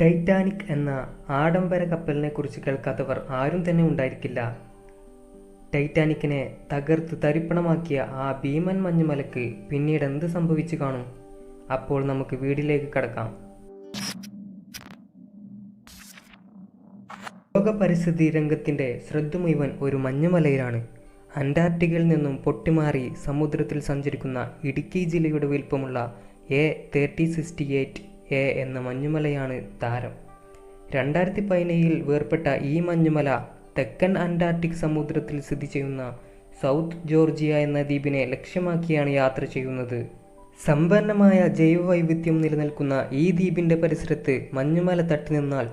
Titanic എന്ന ആഡംബര കപ്പലിനെക്കുറിച്ച് കേൾക്കാത്തവർ ആരും തന്നെ ഉണ്ടായിരിക്കില്ല. ടൈറ്റാനിക്കിനെ തകർത്ത് തരിപ്പണമാക്കിയ ആ ഭീമൻ മഞ്ഞുമലയ്ക്ക് പിന്നീട് എന്ത് സംഭവിച്ചു കാണും? അപ്പോൾ നമുക്ക് വീഡിയോയിലേക്ക് കടക്കാം. ലോക പരിസ്ഥിതി രംഗത്തിൻ്റെ ശ്രദ്ധ മുഴുവൻ ഒരു മഞ്ഞുമലയിലാണ്. അന്റാർട്ടിക്കയിൽ നിന്നും പൊട്ടിമാറി സമുദ്രത്തിൽ സഞ്ചരിക്കുന്ന ഇടുക്കി ജില്ലയുടെ വലിപ്പമുള്ള A3068A എന്ന മഞ്ഞുമലയാണ് താരം. 2017 വേർപെട്ട ഈ മഞ്ഞുമല തെക്കൻ അന്റാർട്ടിക് സമുദ്രത്തിൽ സ്ഥിതി ചെയ്യുന്ന സൗത്ത് ജോർജിയ എന്ന ദ്വീപിനെ ലക്ഷ്യമാക്കിയാണ് യാത്ര ചെയ്യുന്നത്. സമ്പന്നമായ ജൈവവൈവിധ്യം നിലനിൽക്കുന്ന ഈ ദ്വീപിൻ്റെ പരിസരത്ത് മഞ്ഞുമല തട്ടി നിന്നാൽ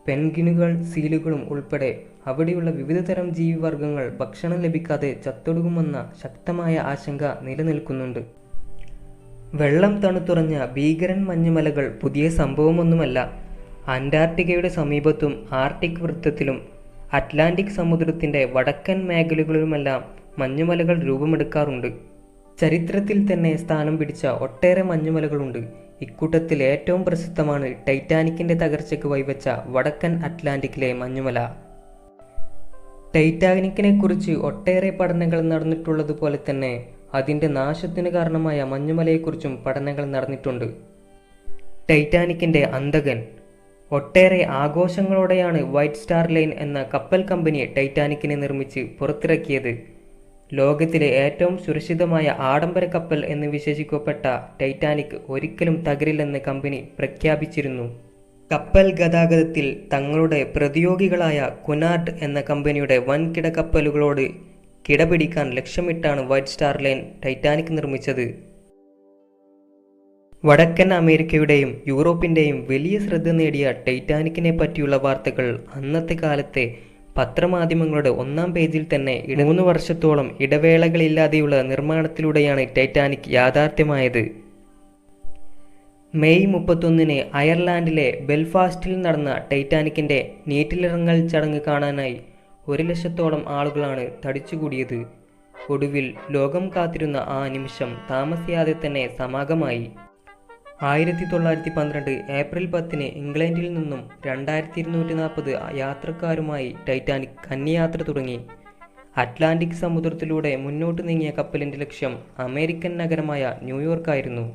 പെൻഗ്വിനുകൾ, സീലുകളും ഉൾപ്പെടെ അവിടെയുള്ള വിവിധതരം ജീവിവർഗങ്ങൾ ഭക്ഷണം ലഭിക്കാതെ ചത്തൊടുങ്ങുമെന്ന ശക്തമായ ആശങ്ക നിലനിൽക്കുന്നുണ്ട്. വെള്ളം തണുത്തുറഞ്ഞ ഭീകരൻ മഞ്ഞുമലകൾ പുതിയ സംഭവമൊന്നുമല്ല. അന്റാർട്ടിക്കയുടെ സമീപത്തും ആർട്ടിക് വൃത്തത്തിലും അറ്റ്ലാന്റിക് സമുദ്രത്തിൻ്റെ വടക്കൻ മേഖലകളിലുമെല്ലാം മഞ്ഞുമലകൾ രൂപമെടുക്കാറുണ്ട്. ചരിത്രത്തിൽ തന്നെ സ്ഥാനം പിടിച്ച ഒട്ടേറെ മഞ്ഞുമലകളുണ്ട്. ഇക്കൂട്ടത്തിൽ ഏറ്റവും പ്രസിദ്ധമാണ് ടൈറ്റാനിക്കിൻ്റെ തകർച്ചയ്ക്ക് വഴിവെച്ച വടക്കൻ അറ്റ്ലാന്റിക്കിലെ മഞ്ഞുമല. ടൈറ്റാനിക്കിനെക്കുറിച്ച് ഒട്ടേറെ പഠനങ്ങൾ നടന്നിട്ടുള്ളതുപോലെ തന്നെ അതിൻ്റെ നാശത്തിന് കാരണമായ മഞ്ഞുമലയെക്കുറിച്ചും പഠനങ്ങൾ നടന്നിട്ടുണ്ട്. ടൈറ്റാനിക്കിൻ്റെ അന്തകൻ. ഒട്ടേറെ ആഘോഷങ്ങളോടെയാണ് വൈറ്റ് സ്റ്റാർ ലൈൻ എന്ന കപ്പൽ കമ്പനി ടൈറ്റാനിക്കിനെ നിർമ്മിച്ച് പുറത്തിറക്കിയത്. ലോകത്തിലെ ഏറ്റവും സുരക്ഷിതമായ ആഡംബര കപ്പൽ എന്ന് വിശേഷിക്കപ്പെട്ട ടൈറ്റാനിക് ഒരിക്കലും തകരില്ലെന്ന് കമ്പനി പ്രഖ്യാപിച്ചിരുന്നു. കപ്പൽ ഗതാഗതത്തിൽ തങ്ങളുടെ പ്രതിയോഗികളായ കുനാർഡ് എന്ന കമ്പനിയുടെ വൻകിട കപ്പലുകളോട് കിടപിടിക്കാൻ ലക്ഷ്യമിട്ടാണ് വൈറ്റ് സ്റ്റാർ ലൈൻ ടൈറ്റാനിക് നിർമ്മിച്ചത്. വടക്കൻ അമേരിക്കയുടെയും യൂറോപ്പിൻ്റെയും വലിയ ശ്രദ്ധ നേടിയ ടൈറ്റാനിക്കിനെ പറ്റിയുള്ള വാർത്തകൾ അന്നത്തെ കാലത്തെ പത്രമാധ്യമങ്ങളുടെ ഒന്നാം പേജിൽ തന്നെ 3 വർഷത്തോളം ഇടവേളകളില്ലാതെയുള്ള നിർമ്മാണത്തിലൂടെയാണ് ടൈറ്റാനിക് യാഥാർത്ഥ്യമായത്. മെയ് 31 അയർലാൻഡിലെ ബെൽഫാസ്റ്റിൽ നടന്ന ടൈറ്റാനിക്കിൻ്റെ നീറ്റിലിറങ്ങൽ ചടങ്ങ് കാണാനായി 1,00,000-ഓളം ആളുകളാണ് തടിച്ചുകൂടിയത്. ഒടുവിൽ ലോകം കാത്തിരുന്ന ആ നിമിഷം താമസിയാതെ തന്നെ സമാഗമായി. 1912 ഏപ്രിൽ 10 ഇംഗ്ലണ്ടിൽ നിന്നും 2240 യാത്രക്കാരുമായി ടൈറ്റാനിക് കന്നിയാത്ര തുടങ്ങി. അറ്റ്ലാന്റിക് സമുദ്രത്തിലൂടെ മുന്നോട്ട് നീങ്ങിയ കപ്പലിൻ്റെ ലക്ഷ്യം അമേരിക്കൻ നഗരമായ ന്യൂയോർക്കായിരുന്നു.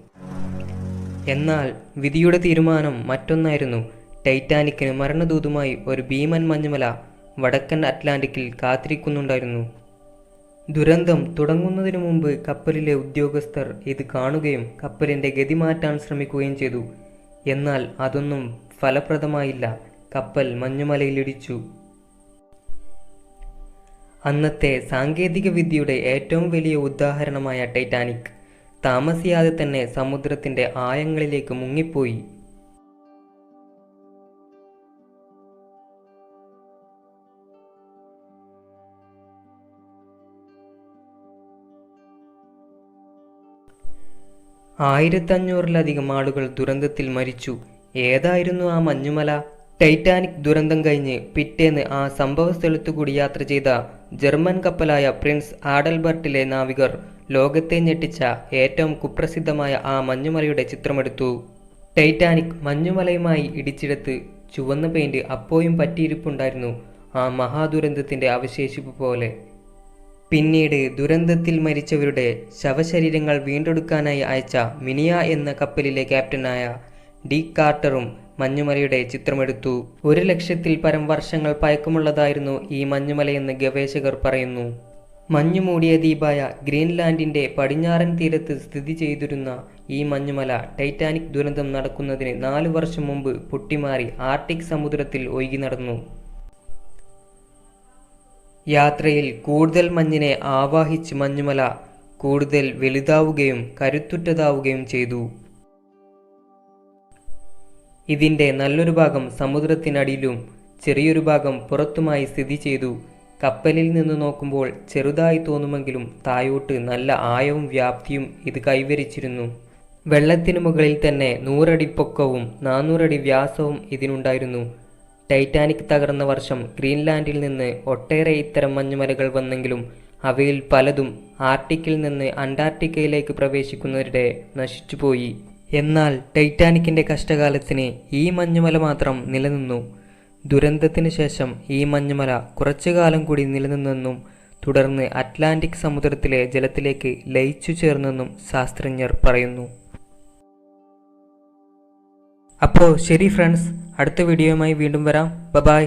എന്നാൽ വിധിയുടെ തീരുമാനം മറ്റൊന്നായിരുന്നു. ടൈറ്റാനിക്കിന് മരണദൂതുമായി ഒരു ഭീമൻ മഞ്ഞുമല വടക്കൻ അറ്റ്ലാന്റിക്കിൽ കാത്തിരിക്കുന്നുണ്ടായിരുന്നു. ദുരന്തം തുടങ്ങുന്നതിനു മുമ്പ് കപ്പലിലെ ഉദ്യോഗസ്ഥർ ഇത് കാണുകയും കപ്പലിൻ്റെ ഗതി മാറ്റാൻ ശ്രമിക്കുകയും ചെയ്തു. എന്നാൽ അതൊന്നും ഫലപ്രദമായില്ല. കപ്പൽ മഞ്ഞുമലയിലിടിച്ചു. അന്നത്തെ സാങ്കേതിക വിദ്യയുടെ ഏറ്റവും വലിയ ഉദാഹരണമായ ടൈറ്റാനിക് താമസിയാതെ തന്നെ സമുദ്രത്തിൻ്റെ ആഴങ്ങളിലേക്ക് മുങ്ങിപ്പോയി. ആയിരത്തഞ്ഞൂറിലധികം ആളുകൾ ദുരന്തത്തിൽ മരിച്ചു. ഏതായിരുന്നു ആ മഞ്ഞുമല? ടൈറ്റാനിക് ദുരന്തം കഴിഞ്ഞ് പിറ്റേന്ന് ആ സംഭവ സ്ഥലത്തുകൂടി യാത്ര ചെയ്ത ജർമ്മൻ കപ്പലായ പ്രിൻസ് ആഡൽബർട്ടിലെ നാവികർ ലോകത്തെ ഞെട്ടിച്ച ഏറ്റവും കുപ്രസിദ്ധമായ ആ മഞ്ഞുമലയുടെ ചിത്രമെടുത്തു. ടൈറ്റാനിക് മഞ്ഞുമലയുമായി ഇടിച്ചിടത്ത് ചുവന്ന പെയിന്റ് അപ്പോഴും പറ്റിയിരിപ്പുണ്ടായിരുന്നു, ആ മഹാദുരന്തത്തിൻ്റെ അവശേഷിപ്പ് പോലെ. പിന്നീട് ദുരന്തത്തിൽ മരിച്ചവരുടെ ശവശരീരങ്ങൾ വീണ്ടെടുക്കാനായി അയച്ച മിനിയ എന്ന കപ്പലിലെ ക്യാപ്റ്റനായ ഡി കാർട്ടറും മഞ്ഞുമലയുടെ ചിത്രമെടുത്തു. 1,00,000-ൽ പരം വർഷങ്ങൾ പഴക്കമുള്ളതായിരുന്നു ഈ മഞ്ഞുമലയെന്ന് ഗവേഷകർ പറയുന്നു. മഞ്ഞുമൂടിയ ദ്വീപായ ഗ്രീൻലാൻഡിൻ്റെ പടിഞ്ഞാറൻ തീരത്ത് സ്ഥിതി ചെയ്തിരുന്ന ഈ മഞ്ഞുമല ടൈറ്റാനിക് ദുരന്തം നടക്കുന്നതിന് 4 വർഷം മുമ്പ് പൊട്ടിമാറി ആർട്ടിക് സമുദ്രത്തിൽ ഒഴുകി നടന്നു. യാത്രയിൽ കൂടുതൽ മഞ്ഞിനെ ആവാഹിച്ച് മഞ്ഞുമല കൂടുതൽ വലുതാവുകയും കരുത്തുറ്റതാവുകയും ചെയ്തു. ഇതിൻ്റെ നല്ലൊരു ഭാഗം സമുദ്രത്തിനടിയിലും ചെറിയൊരു ഭാഗം പുറത്തുമായി സ്ഥിതി ചെയ്തു. കപ്പലിൽ നിന്ന് നോക്കുമ്പോൾ ചെറുതായി തോന്നുമെങ്കിലും താഴോട്ട് നല്ല ആഴവും വ്യാപ്തിയും ഇത് കൈവരിച്ചിരുന്നു. വെള്ളത്തിനു മുകളിൽ തന്നെ 100 അടി പൊക്കവും 400 അടി വ്യാസവും ഇതിനുണ്ടായിരുന്നു. ടൈറ്റാനിക് തകർന്ന വർഷം ഗ്രീൻലാൻഡിൽ നിന്ന് ഒട്ടേറെ ഇത്തരം മഞ്ഞുമലകൾ വന്നെങ്കിലും അവയിൽ പലതും ആർട്ടിക്കിൽ നിന്ന് അന്റാർട്ടിക്കയിലേക്ക് പ്രവേശിക്കുന്നതിനിടെ നശിച്ചുപോയി. എന്നാൽ ടൈറ്റാനിക്കിൻ്റെ കഷ്ടകാലത്തിന് ഈ മഞ്ഞുമല മാത്രം നിലനിന്നു. ദുരന്തത്തിന് ശേഷം ഈ മഞ്ഞുമല കുറച്ചു കാലം കൂടി നിലനിന്നെന്നും തുടർന്ന് അറ്റ്ലാന്റിക് സമുദ്രത്തിലെ ജലത്തിലേക്ക് ലയിച്ചു ചേർന്നെന്നും ശാസ്ത്രജ്ഞർ പറയുന്നു. അപ്പോൾ ശരി ഫ്രണ്ട്സ്, അടുത്ത വീഡിയോയുമായി വീണ്ടും വരാം. ബൈ.